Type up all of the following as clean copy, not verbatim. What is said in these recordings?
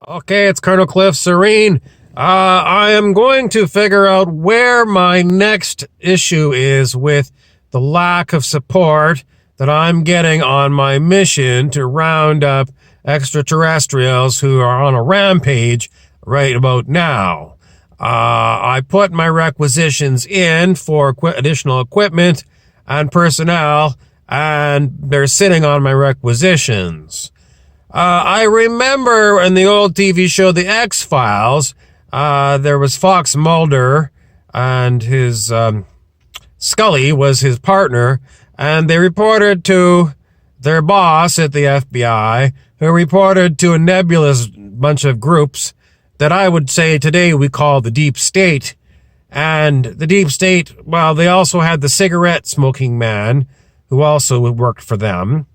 Okay, it's Colonel Cliff Soreen. I am going to figure out where my next issue is with the lack of support that I'm getting on my mission to round up extraterrestrials who are on a rampage right about now. I put my requisitions in for additional equipment and personnel, and they're sitting on my requisitions. I remember in the old TV show The X-Files, there was Fox Mulder and his Scully was his partner, and they reported to their boss at the FBI, who reported to a nebulous bunch of groups that I would say today we call the Deep State. And the Deep State, well, they also had the cigarette smoking man, who also worked for them.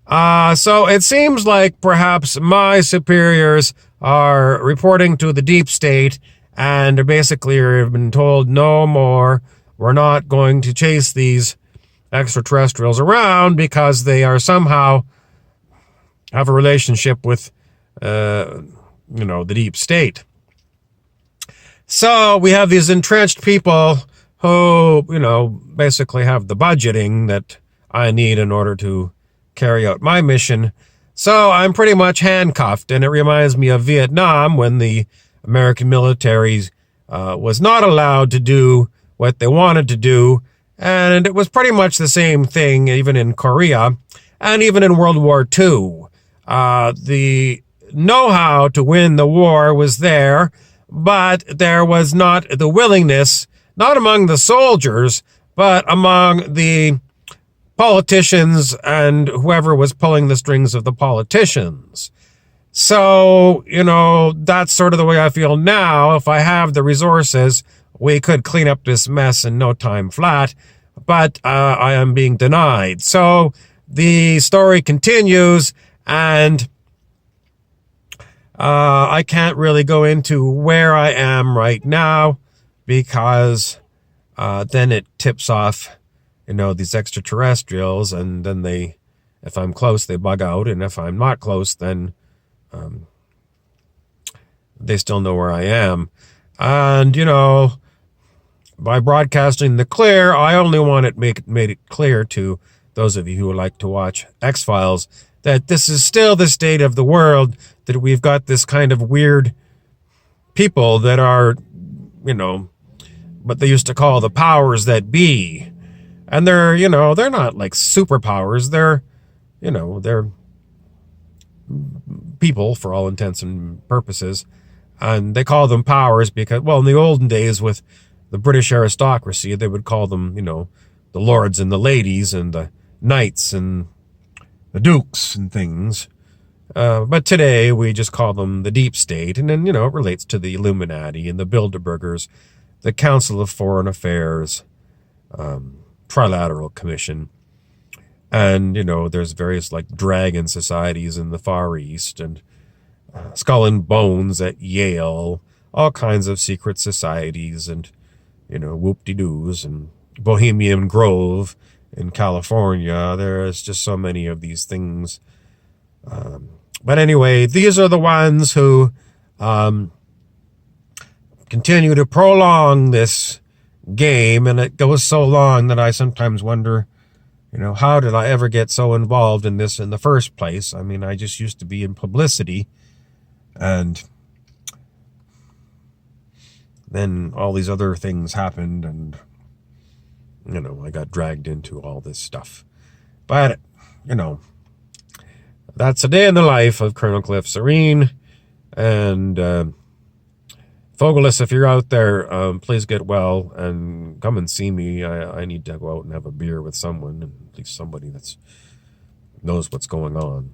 So it seems like perhaps my superiors are reporting to the deep state and basically have been told no more. We're not going to chase these extraterrestrials around because they are somehow have a relationship with, the deep state. So we have these entrenched people who, basically have the budgeting that I need in order to carry out my mission. So I'm pretty much handcuffed, and it reminds me of Vietnam when the American military was not allowed to do what they wanted to do, and it was pretty much the same thing even in Korea and even in World War II. The know-how to win the war was there, but there was not the willingness, not among the soldiers, but among the politicians and whoever was pulling the strings of the politicians. So, that's sort of the way I feel now. If I have the resources, we could clean up this mess in no time flat, but I am being denied. So the story continues, and I can't really go into where I am right now because then it tips off these extraterrestrials, and then if I'm close, they bug out, and if I'm not close, then they still know where I am. And, by broadcasting the clear, I only want it made it clear to those of you who like to watch X-Files that this is still the state of the world, that we've got this kind of weird people that are, what they used to call the powers that be. And they're not like superpowers. They're people for all intents and purposes. And they call them powers because, well, in the olden days with the British aristocracy, they would call them, the lords and the ladies and the knights and the dukes and things. But today we just call them the deep state. And then, it relates to the Illuminati and the Bilderbergers, the Council of Foreign Affairs, Trilateral Commission, and there's various like dragon societies in the Far East, and Skull and Bones at Yale, all kinds of secret societies, and whoop-de-doos, and Bohemian Grove in California. There's just so many of these things. But anyway, these are the ones who continue to prolong this game, and it goes so long that I sometimes wonder, how did I ever get so involved in this in the first place? I mean, I just used to be in publicity, and then all these other things happened, and I got dragged into all this stuff. But that's a day in the life of Colonel Cliff Soreen. And Fogelus, if you're out there, please get well and come and see me. I need to go out and have a beer with someone, at least somebody that knows what's going on.